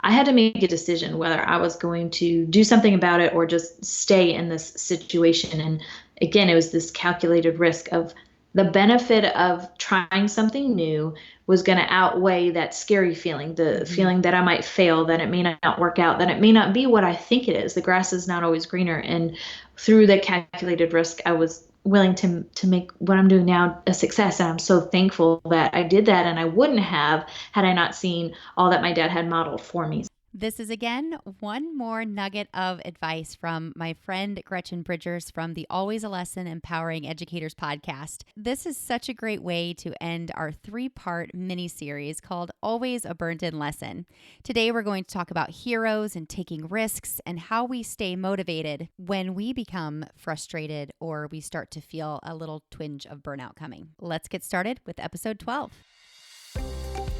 I had to make a decision whether I was going to do something about it or just stay in this situation. And again, it was this calculated risk of the benefit of trying something new was going to outweigh that scary feeling, the Hmm. feeling that I might fail, that it may not work out, that it may not be what I think it is. The grass is not always greener. And through the calculated risk, I was willing to make what I'm doing now a success. And I'm so thankful that I did that. And I wouldn't have had I not seen all that my dad had modeled for me. This is again one more nugget of advice from my friend Gretchen Bridgers from the Always a Lesson Empowering Educators podcast. This is such a great way to end our 3-part mini series called Always a Burned In Lesson. Today, we're going to talk about heroes and taking risks and how we stay motivated when we become frustrated or we start to feel a little twinge of burnout coming. Let's get started with episode 12.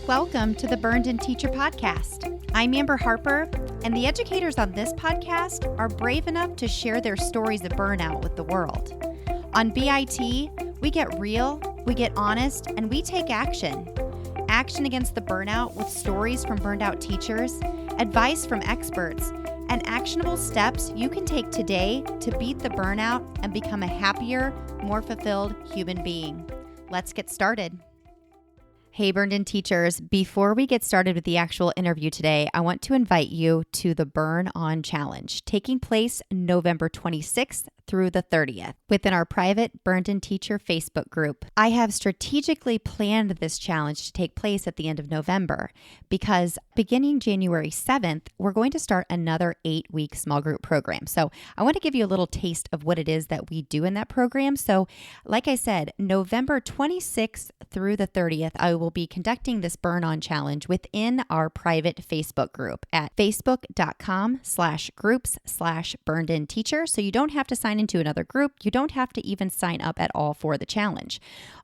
Welcome to the Burned In Teacher podcast. I'm Amber Harper, and the educators on this podcast are brave enough to share their stories of burnout with the world. On BIT, we get real, we get honest, and we take action. Action against the burnout with stories from burned out teachers, advice from experts, and actionable steps you can take today to beat the burnout and become a happier, more fulfilled human being. Let's get started. Hey, Burned In Teachers, before we get started with the actual interview today, I want to invite you to the Burn On Challenge, taking place November 26th through the 30th within our private Burned In Teacher Facebook group. I have strategically planned this challenge to take place at the end of November because beginning January 7th, we're going to start another 8-week small group program. So I want to give you a little taste of what it is that we do in that program. So like I said, November 26th through the 30th, I will be conducting this Burn On Challenge within our private Facebook group at facebook.com/groups/burnedinteacher. So you don't have to sign into another group. You don't have to even sign up at all for the challenge.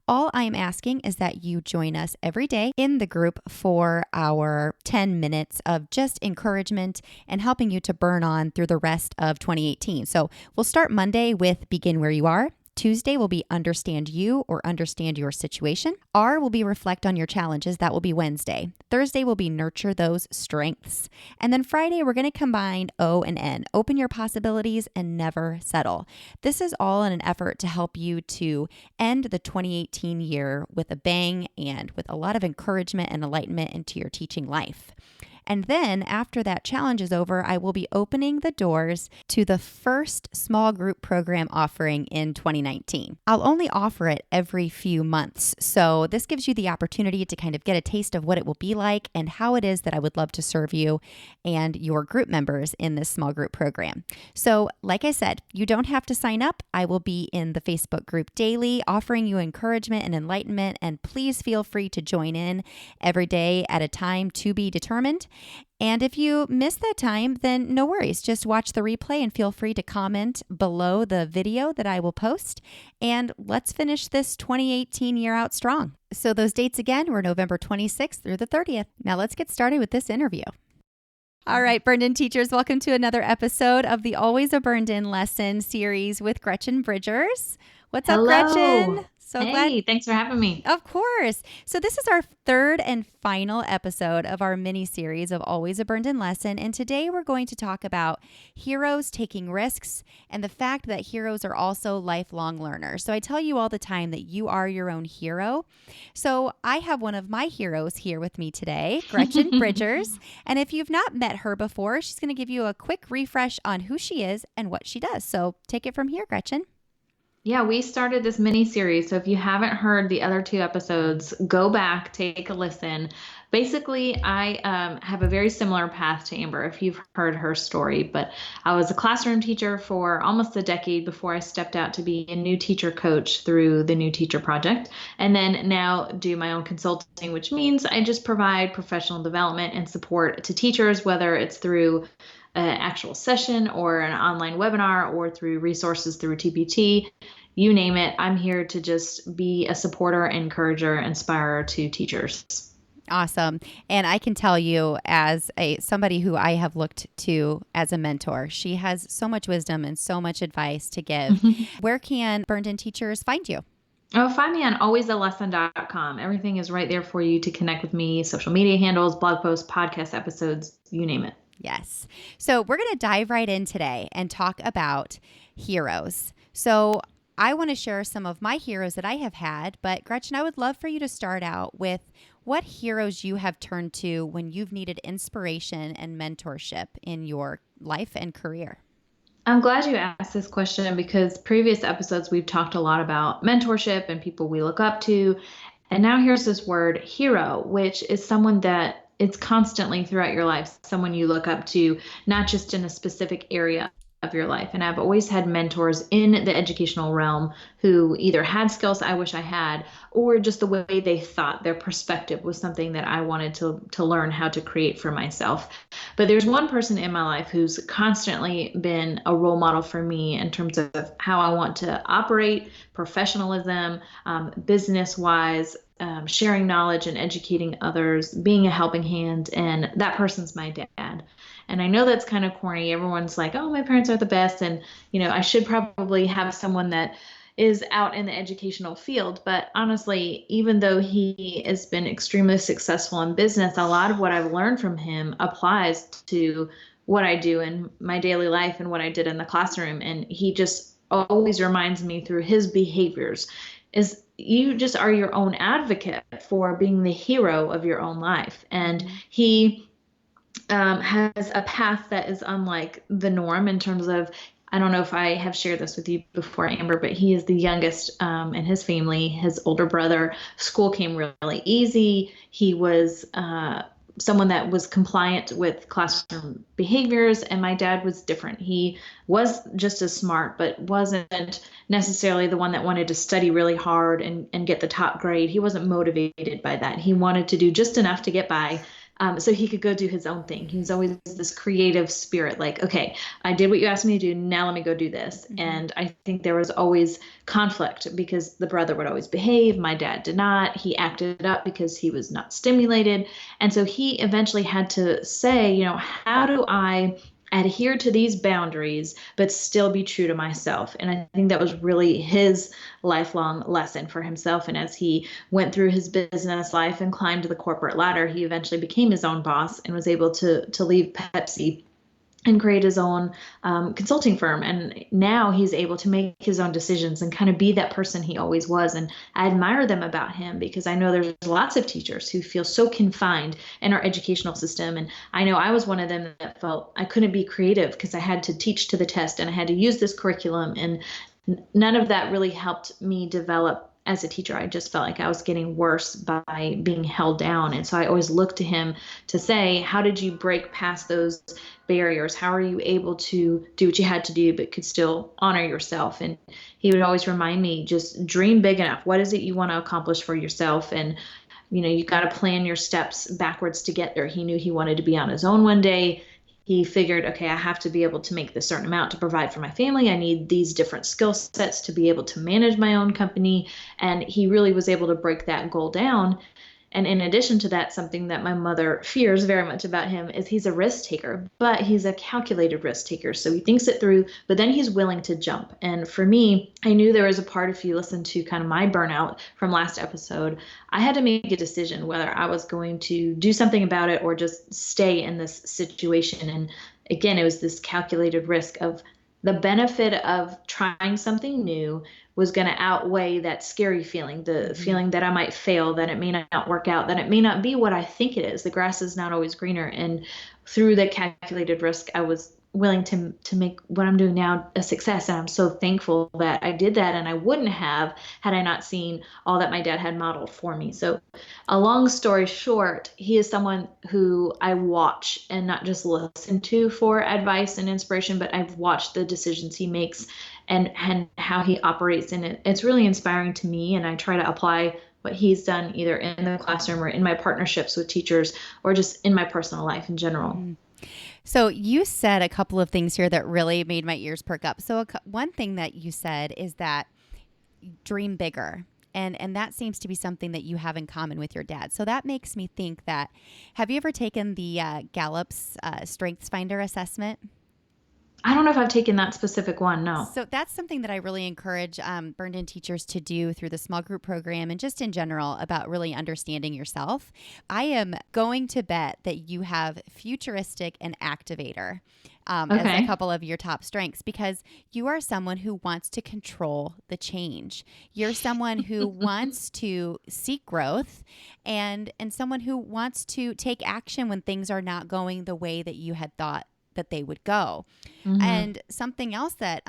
All I am asking is that you join us every day in the group for our 10 minutes of just encouragement and helping you to burn on through the rest of 2018. So we'll start Monday with Begin Where You Are. Tuesday will be Understand You or Understand Your Situation. R will be Reflect on Your Challenges. That will be Wednesday. Thursday will be Nurture Those Strengths. And then Friday, we're going to combine O and N. Open your possibilities and never settle. This is all in an effort to help you to end the 2018 year with a bang and with a lot of encouragement and enlightenment into your teaching life. And then after that challenge is over, I will be opening the doors to the first small group program offering in 2019. I'll only offer it every few months. So this gives you the opportunity to kind of get a taste of what it will be like and how it is that I would love to serve you and your group members in this small group program. So like I said, you don't have to sign up. I will be in the Facebook group daily, offering you encouragement and enlightenment. And please feel free to join in every day at a time to be determined. And if you miss that time, then no worries. Just watch the replay and feel free to comment below the video that I will post. And let's finish this 2018 year out strong. So those dates again were November 26th through the 30th. Now let's get started with this interview. All right, Burned In Teachers, welcome to another episode of the Always a Burned In Lesson series with Gretchen Bridgers. What's up, Hello. Gretchen? So glad. Hey, thanks for having me. Of course. So this is our third and final episode of our mini series of Always a Burned In Lesson. And today we're going to talk about heroes taking risks and the fact that heroes are also lifelong learners. So I tell you all the time that you are your own hero. So I have one of my heroes here with me today, Gretchen Bridgers. And if you've not met her before, she's going to give you a quick refresh on who she is and what she does. So take it from here, Gretchen. Yeah, we started this mini series. So if you haven't heard the other 2 episodes, go back, take a listen. Basically, I have a very similar path to Amber, if you've heard her story. But I was a classroom teacher for almost a decade before I stepped out to be a new teacher coach through the New Teacher Project. And then now do my own consulting, which means I just provide professional development and support to teachers, whether it's through an actual session or an online webinar or through resources through TPT, you name it. I'm here to just be a supporter, encourager, inspirer to teachers. Awesome. And I can tell you as somebody who I have looked to as a mentor, she has so much wisdom and so much advice to give. Where can Burned In Teachers find you? Oh, find me on alwaysαλesson.com. Everything is right there for you to connect with me, social media handles, blog posts, podcast episodes, you name it. Yes. So we're going to dive right in today and talk about heroes. So I want to share some of my heroes that I have had, but Gretchen, I would love for you to start out with what heroes you have turned to when you've needed inspiration and mentorship in your life and career. I'm glad you asked this question because previous episodes we've talked a lot about mentorship and people we look up to. And now here's this word hero, which is someone that it's constantly throughout your life, someone you look up to, not just in a specific area of your life. And I've always had mentors in the educational realm who either had skills I wish I had, or just the way they thought, their perspective was something that I wanted to learn how to create for myself. But there's one person in my life who's constantly been a role model for me in terms of how I want to operate, professionalism, business wise, sharing knowledge and educating others, being a helping hand. And that person's my dad. And I know that's kind of corny. Everyone's like, oh, my parents are the best. And, I should probably have someone that is out in the educational field. But honestly, even though he has been extremely successful in business, a lot of what I've learned from him applies to what I do in my daily life and what I did in the classroom. And he just always reminds me through his behaviors is you just are your own advocate for being the hero of your own life. And he has a path that is unlike the norm in terms of, I don't know if I have shared this with you before, Amber, but he is the youngest in his family. His older brother, school came really easy. He was someone that was compliant with classroom behaviors, and my dad was different. He was just as smart, but wasn't necessarily the one that wanted to study really hard and get the top grade. He wasn't motivated by that. He wanted to do just enough to get by, so he could go do his own thing. He was always this creative spirit, like, okay, I did what you asked me to do. Now let me go do this. And I think there was always conflict because the brother would always behave. My dad did not. He acted up because he was not stimulated. And so he eventually had to say, how do I adhere to these boundaries, but still be true to myself? And I think that was really his lifelong lesson for himself. And as he went through his business life and climbed the corporate ladder, he eventually became his own boss and was able to leave Pepsi and create his own consulting firm. And now he's able to make his own decisions and kind of be that person he always was. And I admire them about him because I know there's lots of teachers who feel so confined in our educational system. And I know I was one of them that felt I couldn't be creative because I had to teach to the test and I had to use this curriculum. And none of that really helped me develop as a teacher. I just felt like I was getting worse by being held down. And so I always looked to him to say, how did you break past those barriers? How are you able to do what you had to do, but could still honor yourself? And he would always remind me, just dream big enough. What is it you want to accomplish for yourself? And you got to plan your steps backwards to get there. He knew he wanted to be on his own one day. He figured, okay, I have to be able to make this certain amount to provide for my family. I need these different skill sets to be able to manage my own company. And he really was able to break that goal down. And in addition to that, something that my mother fears very much about him is he's a risk taker, but he's a calculated risk taker. So he thinks it through, but then he's willing to jump. And for me, I knew there was a part, if you listen to kind of my burnout from last episode, I had to make a decision whether I was going to do something about it or just stay in this situation. And again, it was this calculated risk of the benefit of trying something new was going to outweigh that scary feeling, the feeling that I might fail, that it may not work out, that it may not be what I think it is. The grass is not always greener. And through that calculated risk, I was willing to make what I'm doing now a success. And I'm so thankful that I did that. And I wouldn't have had I not seen all that my dad had modeled for me. So a long story short, he is someone who I watch and not just listen to for advice and inspiration, but I've watched the decisions he makes and how he operates in it. It's really inspiring to me. And I try to apply what he's done either in the classroom or in my partnerships with teachers or just in my personal life in general. So you said a couple of things here that really made my ears perk up. So one thing that you said is that dream bigger. And that seems to be something that you have in common with your dad. So that makes me think that, have you ever taken the Gallup's Strengths Finder assessment? I don't know if I've taken that specific one. No. So that's something that I really encourage burned in teachers to do through the small group program and just in general about really understanding yourself. I am going to bet that you have futuristic and activator as a Okay. couple of your top strengths because you are someone who wants to control the change. You're someone who wants to seek growth and someone who wants to take action when things are not going the way that you had thought that they would go. Hmm. And something else that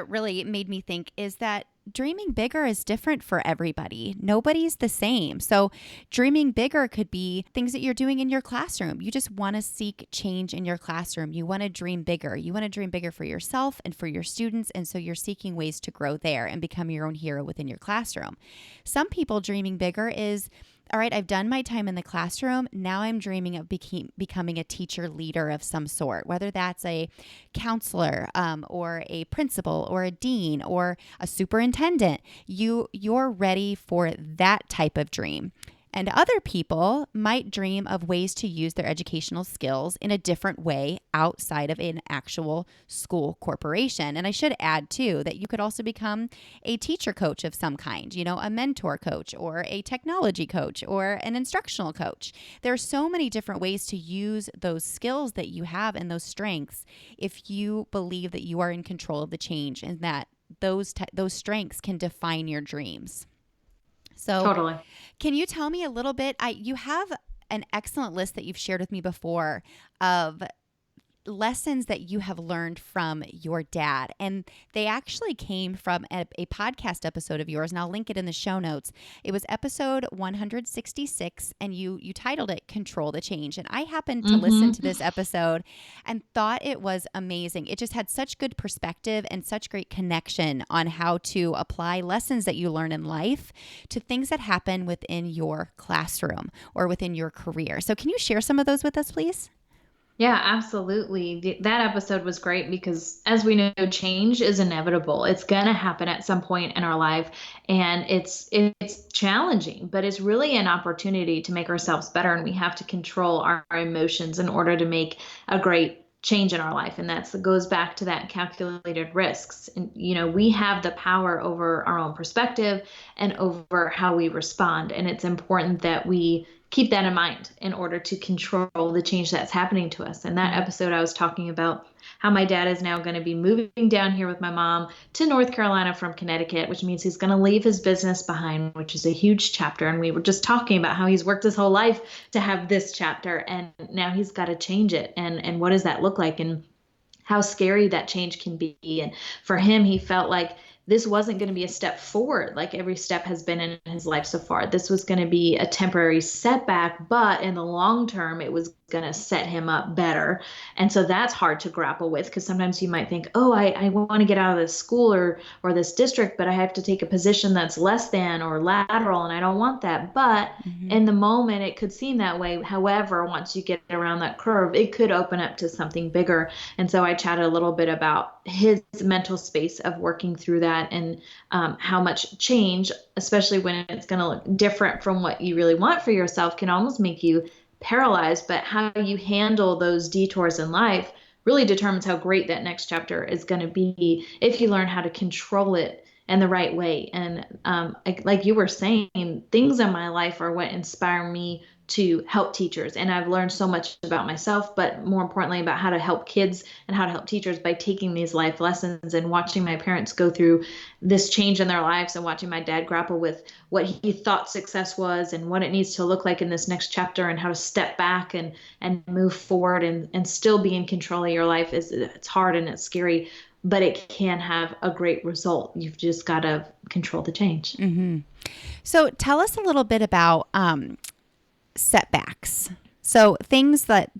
really made me think is that dreaming bigger is different for everybody. Nobody's the same. So, dreaming bigger could be things that you're doing in your classroom. You just want to seek change in your classroom. You want to dream bigger. You want to dream bigger for yourself and for your students. And so, you're seeking ways to grow there and become your own hero within your classroom. Some people dreaming bigger is, all right, I've done my time in the classroom. Now I'm dreaming of becoming a teacher leader of some sort, whether that's a counselor or a principal or a dean or a superintendent. You're ready for that type of dream. And other people might dream of ways to use their educational skills in a different way outside of an actual school corporation. And I should add, too, that you could also become a teacher coach of some kind, a mentor coach or a technology coach or an instructional coach. There are so many different ways to use those skills that you have and those strengths if you believe that you are in control of the change and that those strengths can define your dreams. So, Totally. can you tell me a little bit? You have an excellent list that you've shared with me before of lessons that you have learned from your dad. And they actually came from a podcast episode of yours, and I'll link it in the show notes. It was episode 166, and you titled it Control the Change. And I happened to listen to Hmm. this episode and thought it was amazing. It just had such good perspective and such great connection on how to apply lessons that you learn in life to things that happen within your classroom or within your career. So can you share some of those with us, please? Yeah, absolutely. That episode was great because, as we know, change is inevitable. It's gonna happen at some point in our life, and it's challenging, but it's really an opportunity to make ourselves better, and we have to control our emotions in order to make a great change in our life. And that goes back to that calculated risks. And we have the power over our own perspective and over how we respond, and it's important that we keep that in mind in order to control the change that's happening to us. In that Mm-hmm. episode, I was talking about how my dad is now going to be moving down here with my mom to North Carolina from Connecticut, which means he's going to leave his business behind, which is a huge chapter. And we were just talking about how he's worked his whole life to have this chapter, and now he's got to change it. And what does that look like? And how scary that change can be. And for him, he felt like this wasn't going to be a step forward like every step has been in his life so far. This was going to be a temporary setback, but in the long term, it was going to set him up better. And so that's hard to grapple with because sometimes you might think, oh, I want to get out of this school or this district, but I have to take a position that's less than or lateral, and I don't want that. But Mm-hmm. in the moment, it could seem that way. However, once you get around that curve, it could open up to something bigger. And so I chatted a little bit about his mental space of working through that and how much change, especially when it's going to look different from what you really want for yourself, can almost make you paralyzed. But how you handle those detours in life really determines how great that next chapter is going to be if you learn how to control it in the right way. And like you were saying, things in my life are what inspire me to help teachers. And I've learned so much about myself, but more importantly, about how to help kids and how to help teachers by taking these life lessons and watching my parents go through this change in their lives and watching my dad grapple with what he thought success was and what it needs to look like in this next chapter and how to step back and move forward and still be in control of your life. It's hard and it's scary, but it can have a great result. You've just got to control the change. Mm-hmm. So tell us a little bit about setbacks. So things that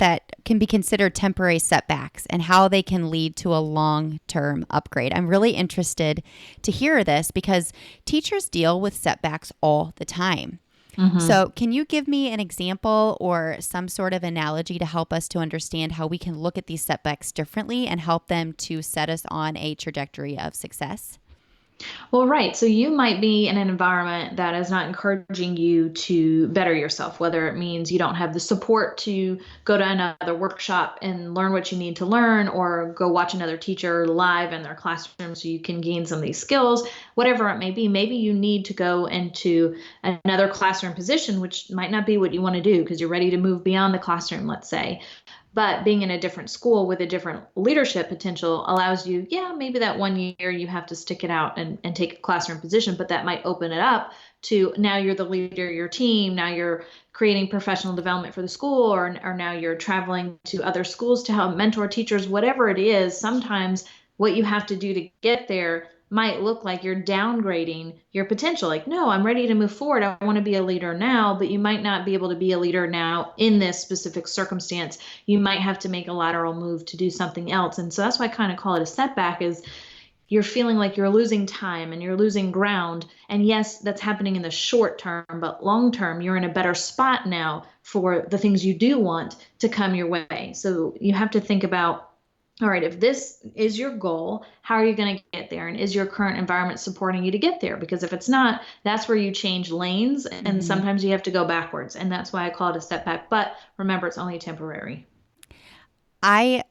can be considered temporary setbacks and how they can lead to a long-term upgrade. I'm really interested to hear this because teachers deal with setbacks all the time. Mm-hmm. So can you give me an example or some sort of analogy to help us to understand how we can look at these setbacks differently and help them to set us on a trajectory of success? Well, right. So you might be in an environment that is not encouraging you to better yourself, whether it means you don't have the support to go to another workshop and learn what you need to learn, or go watch another teacher live in their classroom so you can gain some of these skills, whatever it may be. Maybe you need to go into another classroom position, which might not be what you want to do because you're ready to move beyond the classroom, let's say. But being in a different school with a different leadership potential allows you, yeah, maybe that 1 year you have to stick it out and take a classroom position, but that might open it up to now you're the leader of your team. Now you're creating professional development for the school, or now you're traveling to other schools to help mentor teachers, whatever it is. Sometimes what you have to do to get there might look like you're downgrading your potential. Like, no, I'm ready to move forward. I want to be a leader now, but you might not be able to be a leader now in this specific circumstance. You might have to make a lateral move to do something else. And so that's why I kind of call it a setback, is you're feeling like you're losing time and you're losing ground. And yes, that's happening in the short term, but long term, you're in a better spot now for the things you do want to come your way. So you have to think about, all right, if this is your goal, how are you going to get there? And is your current environment supporting you to get there? Because if it's not, that's where you change lanes, and Mm-hmm. sometimes you have to go backwards. And that's why I call it a setback. But remember, it's only temporary. I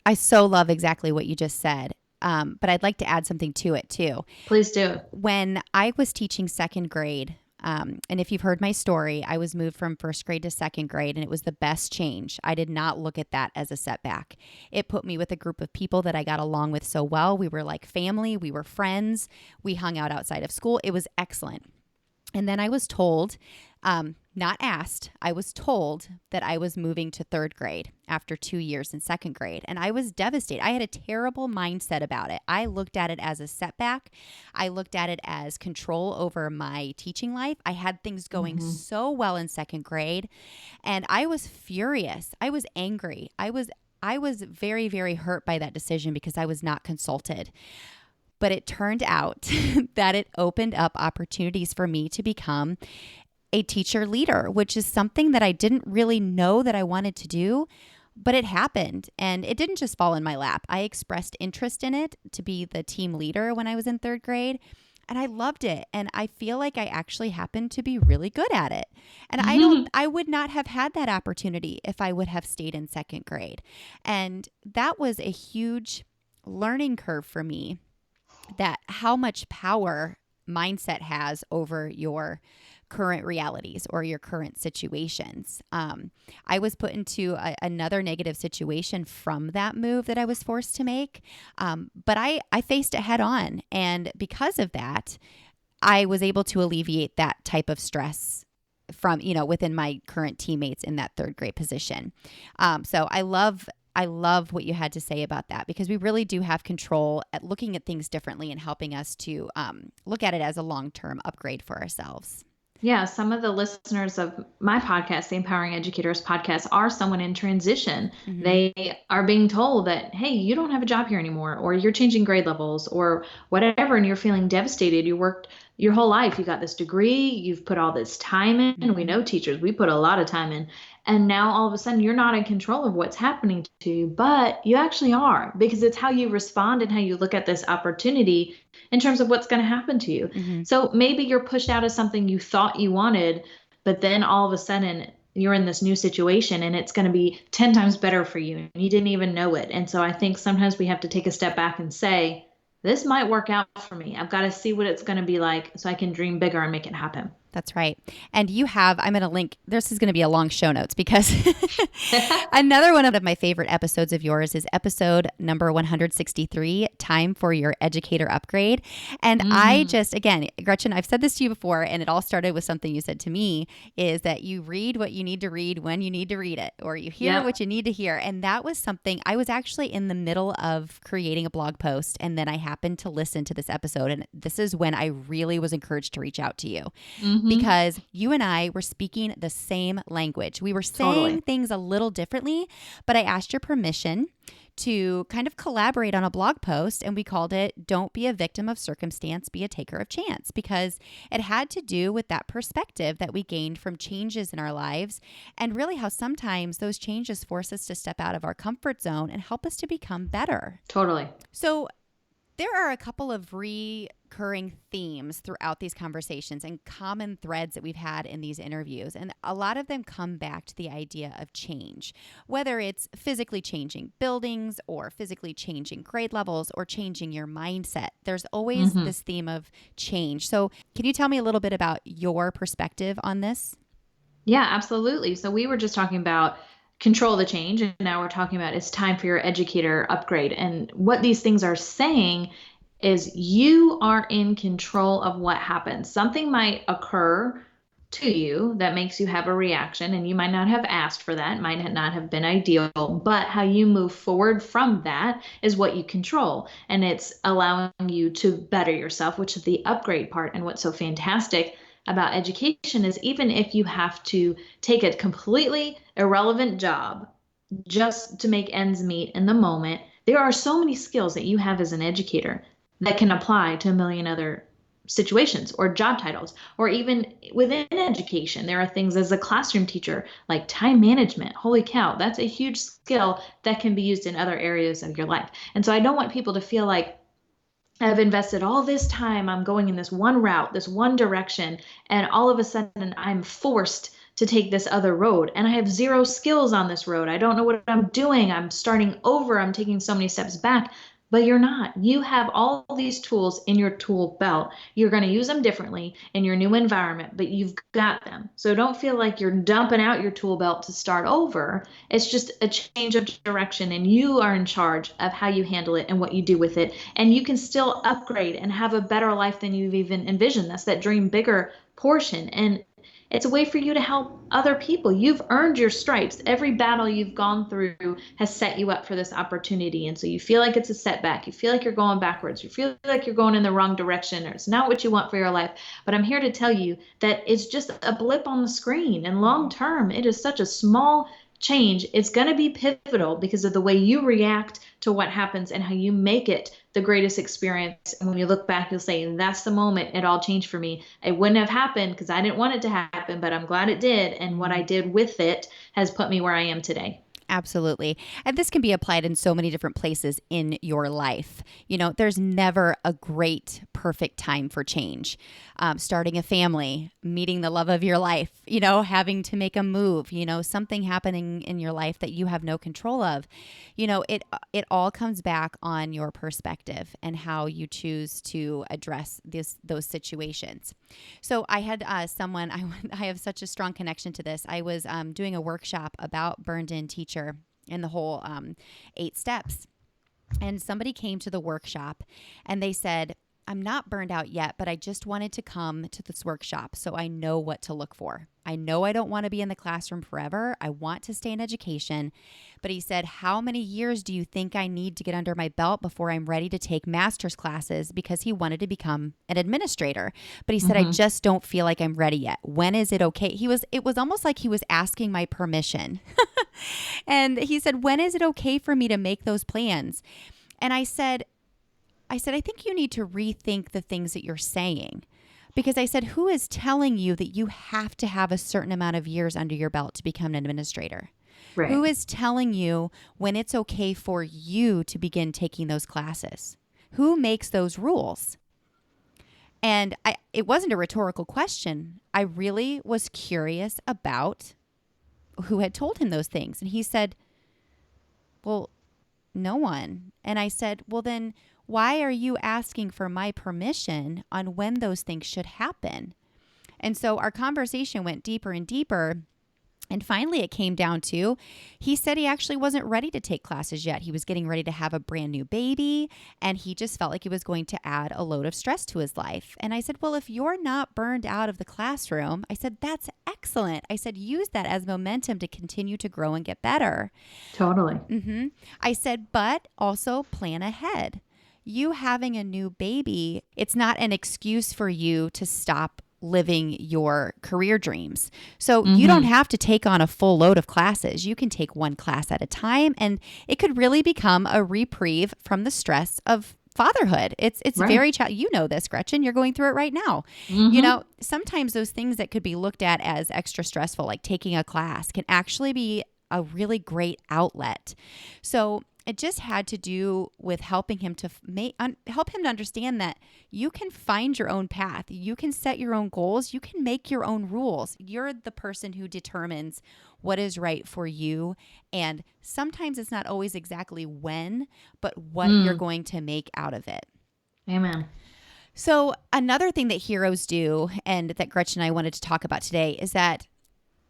I so love exactly what you just said. But I'd like to add something to it too. Please do. When I was teaching second grade, and if you've heard my story, I was moved from first grade to second grade, and it was the best change. I did not look at that as a setback. It put me with a group of people that I got along with so well. We were like family, we were friends, we hung out outside of school. It was excellent. And then I was told, not asked, I was told that I was moving to third grade after 2 years in second grade. And I was devastated. I had a terrible mindset about it. I looked at it as a setback. I looked at it as control over my teaching life. I had things going Mm-hmm. so well in second grade, and I was furious. I was angry. I was very, very hurt by that decision because I was not consulted. But it turned out that it opened up opportunities for me to become a teacher leader, which is something that I didn't really know that I wanted to do, but it happened. And it didn't just fall in my lap. I expressed interest in it to be the team leader when I was in third grade. And I loved it. And I feel like I actually happened to be really good at it. And I would not have had that opportunity if I would have stayed in second grade. And that was a huge learning curve for me, that how much power mindset has over your current realities or your current situations. I was put into another negative situation from that move that I was forced to make, but I faced it head on. And because of that, I was able to alleviate that type of stress from, within my current teammates in that third grade position. So I love what you had to say about that, because we really do have control at looking at things differently and helping us to look at it as a long-term upgrade for ourselves. Yeah, some of the listeners of my podcast, the Empowering Educators podcast, are someone in transition. Mm-hmm. They are being told that, hey, you don't have a job here anymore, or you're changing grade levels, or whatever, and you're feeling devastated. You worked your whole life, you got this degree, you've put all this time in. We Mm-hmm. know teachers, we put a lot of time in. And now all of a sudden, you're not in control of what's happening to you, but you actually are, because it's how you respond and how you look at this opportunity in terms of what's going to happen to you. Mm-hmm. So maybe you're pushed out of something you thought you wanted, but then all of a sudden you're in this new situation and it's going to be 10 times better for you. And you didn't even know it. And so I think sometimes we have to take a step back and say, this might work out for me. I've got to see what it's going to be like so I can dream bigger and make it happen. That's right. And I'm going to link, this is going to be a long show notes, because another one of my favorite episodes of yours is episode number 163, Time for Your Educator Upgrade. And I just, again, Gretchen, I've said this to you before, and it all started with something you said to me, is that you read what you need to read when you need to read it, or you hear what you need to hear. And that was something, I was actually in the middle of creating a blog post, and then I happened to listen to this episode. And this is when I really was encouraged to reach out to you. Because you and I were speaking the same language. We were saying things a little differently, but I asked your permission to kind of collaborate on a blog post, and we called it Don't Be a Victim of Circumstance, Be a Taker of Chance, because it had to do with that perspective that we gained from changes in our lives, and really how sometimes those changes force us to step out of our comfort zone and help us to become better. Totally. So there are a couple of recurring themes throughout these conversations and common threads that we've had in these interviews. And a lot of them come back to the idea of change, whether it's physically changing buildings or physically changing grade levels or changing your mindset. There's always this theme of change. So can you tell me a little bit about your perspective on this? Yeah, absolutely. So we were just talking about control the change, and now we're talking about it's time for your educator upgrade. And what these things are saying is you are in control of what happens. Something might occur to you that makes you have a reaction, and you might not have asked for that, might not have been ideal, but how you move forward from that is what you control. And it's allowing you to better yourself, which is the upgrade part. And what's so fantastic about education is even if you have to take a completely irrelevant job just to make ends meet in the moment, there are so many skills that you have as an educator that can apply to a million other situations or job titles, or even within education. There are things as a classroom teacher like time management. Holy cow, that's a huge skill that can be used in other areas of your life. And so I don't want people to feel like I've invested all this time, I'm going in this one route, this one direction, and all of a sudden I'm forced to take this other road and I have zero skills on this road. I don't know what I'm doing. I'm starting over. I'm taking so many steps back. But you're not. You have all these tools in your tool belt. You're going to use them differently in your new environment, but you've got them. So don't feel like you're dumping out your tool belt to start over. It's just a change of direction, and you are in charge of how you handle it and what you do with it. And you can still upgrade and have a better life than you've even envisioned. That's that dream bigger portion. And it's a way for you to help other people. You've earned your stripes. Every battle you've gone through has set you up for this opportunity. And so you feel like it's a setback. You feel like you're going backwards. You feel like you're going in the wrong direction, or it's not what you want for your life. But I'm here to tell you that it's just a blip on the screen. And long term, it is such a small change. It's going to be pivotal because of the way you react to what happens and how you make it the greatest experience. And when you look back, you'll say, that's the moment it all changed for me. It wouldn't have happened because I didn't want it to happen, but I'm glad it did. And what I did with it has put me where I am today. Absolutely. And this can be applied in so many different places in your life. You know, there's never a great, perfect time for change. Starting a family, meeting the love of your life, you know, having to make a move, you know, something happening in your life that you have no control of. You know, it all comes back on your perspective and how you choose to address those situations. So I had someone, I have such a strong connection to this. I was doing a workshop about burned-in teacher and the whole 8 steps. And somebody came to the workshop and they said, I'm not burned out yet, but I just wanted to come to this workshop so I know what to look for. I know I don't want to be in the classroom forever. I want to stay in education. But he said, how many years do you think I need to get under my belt before I'm ready to take master's classes? Because he wanted to become an administrator. But he said, I just don't feel like I'm ready yet. When is it okay? It was almost like he was asking my permission. And he said, when is it okay for me to make those plans? And I said, I think you need to rethink the things that you're saying. Because I said, who is telling you that you have to have a certain amount of years under your belt to become an administrator? Right. Who is telling you when it's okay for you to begin taking those classes? Who makes those rules? And it wasn't a rhetorical question. I really was curious about who had told him those things. And he said, well, no one. And I said, well, then why are you asking for my permission on when those things should happen? And so our conversation went deeper and deeper. And finally, it came down to, he said he actually wasn't ready to take classes yet. He was getting ready to have a brand new baby, and he just felt like it was going to add a load of stress to his life. And I said, well, if you're not burned out of the classroom, I said, that's excellent. I said, use that as momentum to continue to grow and get better. Totally. I said, but also plan ahead. You having a new baby, it's not an excuse for you to stop living your career dreams. So you don't have to take on a full load of classes. You can take one class at a time, and it could really become a reprieve from the stress of fatherhood. It's right. Very, you know this, Gretchen, you're going through it right now. You know, sometimes those things that could be looked at as extra stressful, like taking a class, can actually be a really great outlet. So it just had to do with helping him to help him to understand that you can find your own path. You can set your own goals. You can make your own rules. You're the person who determines what is right for you. And sometimes it's not always exactly when, but what you're going to make out of it. Amen. So another thing that heroes do, and that Gretchen and I wanted to talk about today, is that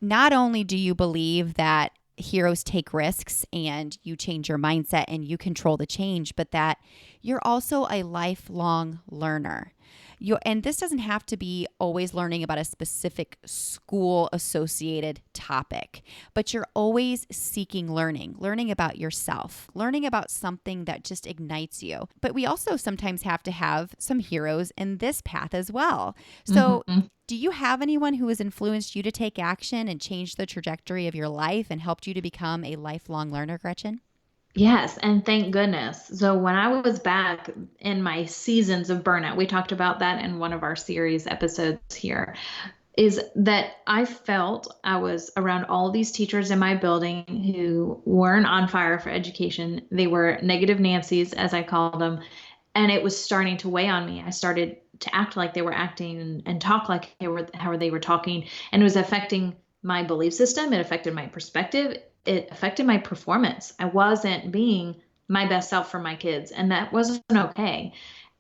not only do you believe that heroes take risks and you change your mindset and you control the change, but that you're also a lifelong learner. And this doesn't have to be always learning about a specific school associated topic, but you're always seeking learning about yourself, learning about something that just ignites you. But we also sometimes have to have some heroes in this path as well. So do you have anyone who has influenced you to take action and change the trajectory of your life and helped you to become a lifelong learner, Gretchen? Yes, and thank goodness. So when I was back in my seasons of burnout, we talked about that in one of our series episodes here, is that I felt I was around all these teachers in my building who weren't on fire for education. They were negative Nancy's, as I called them, and it was starting to weigh on me. I started to act like they were acting and talk like how they were talking, and it was affecting my belief system. It affected my perspective. It affected my performance. I wasn't being my best self for my kids, and that wasn't okay.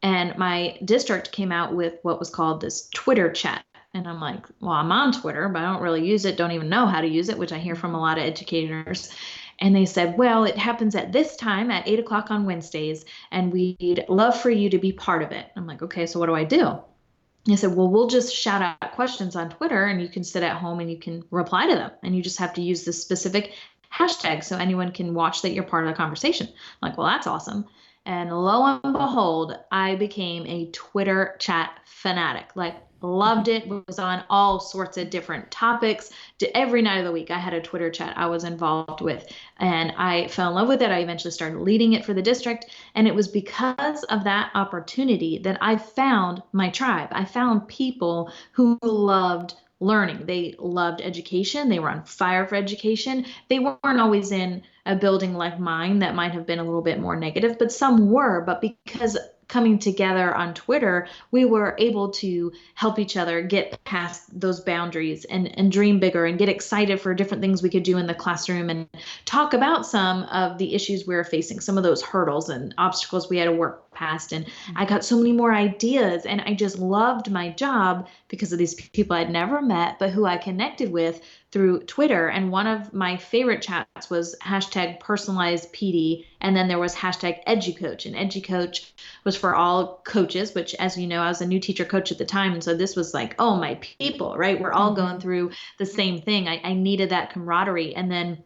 And my district came out with what was called this Twitter chat. And I'm like, well, I'm on Twitter, but I don't really use it, don't even know how to use it, which I hear from a lot of educators. And they said, well, it happens at this time at 8 o'clock on Wednesdays, and we'd love for you to be part of it. I'm like, okay, so what do I do? I said, well, we'll just shout out questions on Twitter and you can sit at home and you can reply to them. And you just have to use this specific hashtag so anyone can watch that you're part of the conversation. I'm like, well, that's awesome. And lo and behold, I became a Twitter chat fanatic. Like, loved it, was on all sorts of different topics. Every night of the week, I had a Twitter chat I was involved with. And I fell in love with it. I eventually started leading it for the district. And it was because of that opportunity that I found my tribe. I found people who loved learning. They loved education. They were on fire for education. They weren't always in a building like mine that might have been a little bit more negative, but some were. But because coming together on Twitter, we were able to help each other get past those boundaries and dream bigger and get excited for different things we could do in the classroom and talk about some of the issues we were facing, some of those hurdles and obstacles we had to work past. And I got so many more ideas, and I just loved my job because of these people I'd never met, but who I connected with through Twitter. And one of my favorite chats was hashtag personalized PD. And then there was hashtag educoach. And educoach was for all coaches, which, as you know, I was a new teacher coach at the time. And so this was like, oh, my people, right? We're all going through the same thing. I needed that camaraderie. And then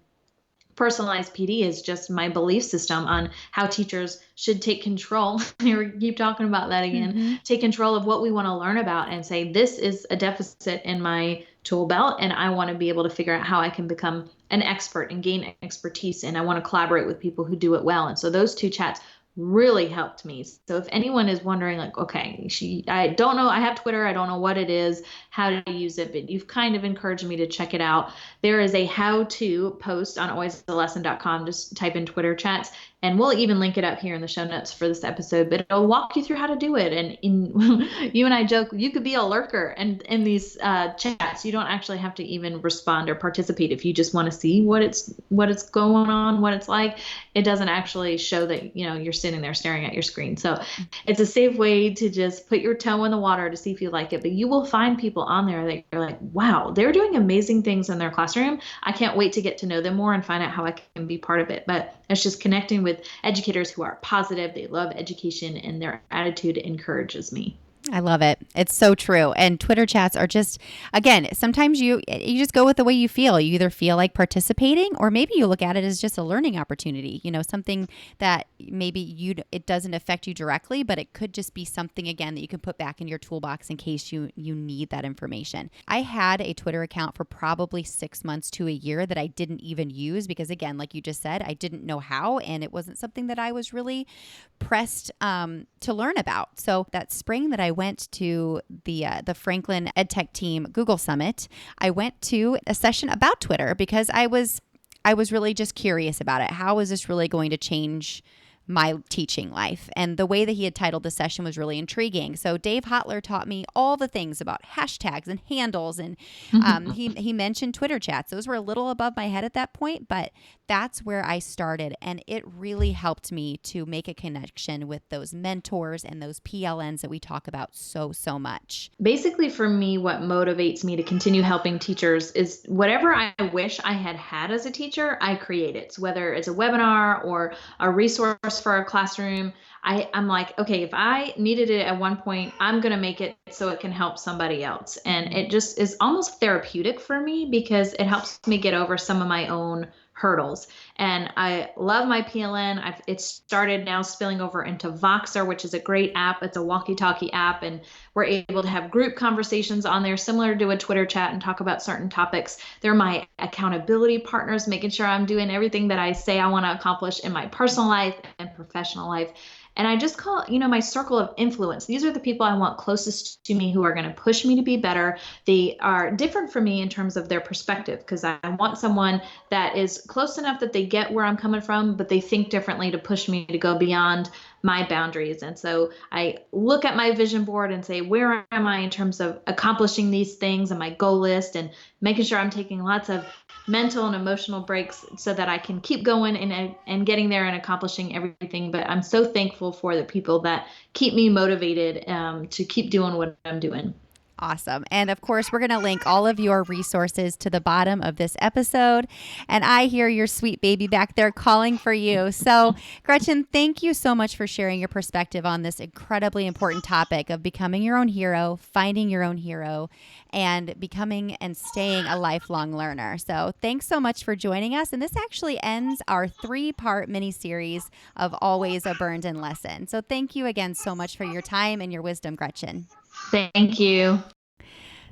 personalized PD is just my belief system on how teachers should take control. We keep talking about that again. Take control of what we want to learn about and say, this is a deficit in my tool belt, and I want to be able to figure out how I can become an expert and gain expertise, and I want to collaborate with people who do it well. And so those two chats really helped me. So if anyone is wondering, like, okay, I don't know, I have Twitter, I don't know what it is, how to use it, but you've kind of encouraged me to check it out. There is a how-to post on alwaysalesson.com. Just type in Twitter chats, and we'll even link it up here in the show notes for this episode, but it'll walk you through how to do it. And you and I joke, you could be a lurker, and in these chats, you don't actually have to even respond or participate. If you just want to see what it's going on, what it's like, it doesn't actually show that, you're sitting there staring at your screen. So it's a safe way to just put your toe in the water to see if you like it. But you will find people on there that you're like, wow, they're doing amazing things in their classroom. I can't wait to get to know them more and find out how I can be part of it. But it's just connecting with educators who are positive, they love education, and their attitude encourages me. I love it. It's so true. And Twitter chats are just, again, sometimes you just go with the way you feel. You either feel like participating, or maybe you look at it as just a learning opportunity, something that maybe it doesn't affect you directly, but it could just be something, again, that you can put back in your toolbox in case you need that information. I had a Twitter account for probably 6 months to a year that I didn't even use because, again, like you just said, I didn't know how, and it wasn't something that I was really pressed to learn about. So that spring that I went to the Franklin EdTech Team Google Summit, I went to a session about Twitter because I was I was really just curious about it. How is this really going to change my teaching life? And the way that he had titled the session was really intriguing. So Dave Hotler taught me all the things about hashtags and handles, and he mentioned Twitter chats. Those were a little above my head at that point, but that's where I started, and it really helped me to make a connection with those mentors and those PLNs that we talk about so much. Basically, for me, what motivates me to continue helping teachers is whatever I wish I had as a teacher, I create it. So whether it's a webinar or a resource for a classroom, I'm like, okay, if I needed it at one point, I'm going to make it so it can help somebody else. And it just is almost therapeutic for me because it helps me get over some of my own hurdles. And I love my PLN. It's started now spilling over into Voxer, which is a great app. It's a walkie-talkie app, and we're able to have group conversations on there similar to a Twitter chat and talk about certain topics. They're my accountability partners, making sure I'm doing everything that I say I want to accomplish in my personal life and professional life. And I just call, my circle of influence. These are the people I want closest to me who are going to push me to be better. They are different from me in terms of their perspective, because I want someone that is close enough that they get where I'm coming from, but they think differently to push me to go beyond my boundaries. And so I look at my vision board and say, where am I in terms of accomplishing these things and my goal list, and making sure I'm taking lots of mental and emotional breaks so that I can keep going and getting there and accomplishing everything. But I'm so thankful for the people that keep me motivated to keep doing what I'm doing. Awesome. And of course, we're going to link all of your resources to the bottom of this episode. And I hear your sweet baby back there calling for you. So, Gretchen, thank you so much for sharing your perspective on this incredibly important topic of becoming your own hero, finding your own hero, and becoming and staying a lifelong learner. So thanks so much for joining us. And this actually ends our 3-part mini-series of Always a Burned-In Lesson. So thank you again so much for your time and your wisdom, Gretchen. Thank you.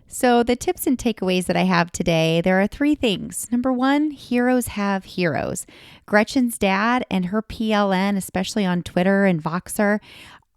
So the tips and takeaways that I have today, there are 3 things. Number 1, heroes have heroes. Gretchen's dad and her PLN, especially on Twitter and Voxer,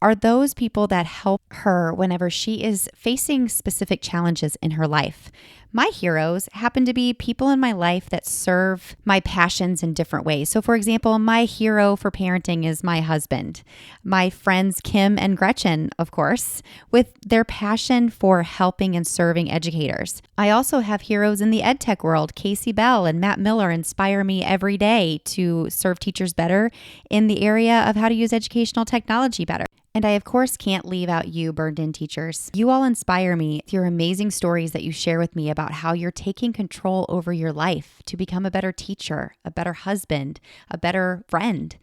are those people that help her whenever she is facing specific challenges in her life. My heroes happen to be people in my life that serve my passions in different ways. So for example, my hero for parenting is my husband. My friends Kim and Gretchen, of course, with their passion for helping and serving educators. I also have heroes in the ed tech world. Casey Bell and Matt Miller inspire me every day to serve teachers better in the area of how to use educational technology better. And I, of course, can't leave out you, burned-in teachers. You all inspire me with your amazing stories that you share with me about how you're taking control over your life to become a better teacher, a better husband, a better friend.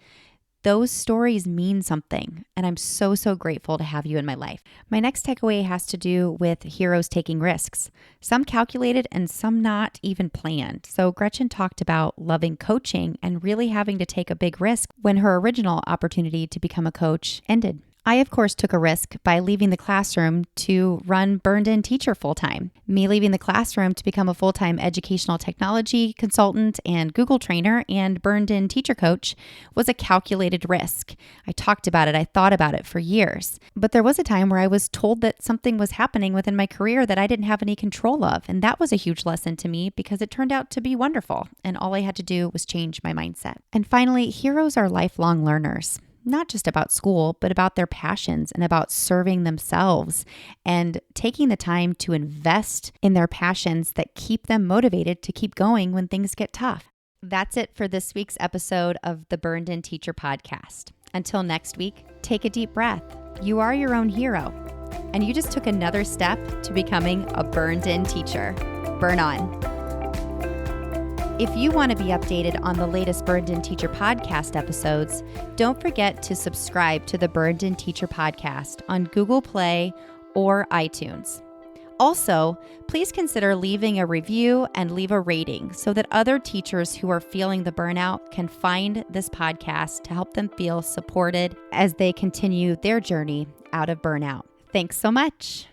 Those stories mean something, and I'm so grateful to have you in my life. My next takeaway has to do with heroes taking risks, some calculated and some not even planned. So Gretchen talked about loving coaching and really having to take a big risk when her original opportunity to become a coach ended. I, of course, took a risk by leaving the classroom to run Burned-In Teacher full-time. Me leaving the classroom to become a full-time educational technology consultant and Google trainer and Burned-In Teacher coach was a calculated risk. I talked about it. I thought about it for years. But there was a time where I was told that something was happening within my career that I didn't have any control of. And that was a huge lesson to me because it turned out to be wonderful. And all I had to do was change my mindset. And finally, heroes are lifelong learners. Not just about school, but about their passions and about serving themselves and taking the time to invest in their passions that keep them motivated to keep going when things get tough. That's it for this week's episode of the Burned-In Teacher podcast. Until next week, take a deep breath. You are your own hero, and you just took another step to becoming a burned-in teacher. Burn on. If you want to be updated on the latest Burned-In Teacher podcast episodes, don't forget to subscribe to the Burned-In Teacher podcast on Google Play or iTunes. Also, please consider leaving a review and leave a rating so that other teachers who are feeling the burnout can find this podcast to help them feel supported as they continue their journey out of burnout. Thanks so much.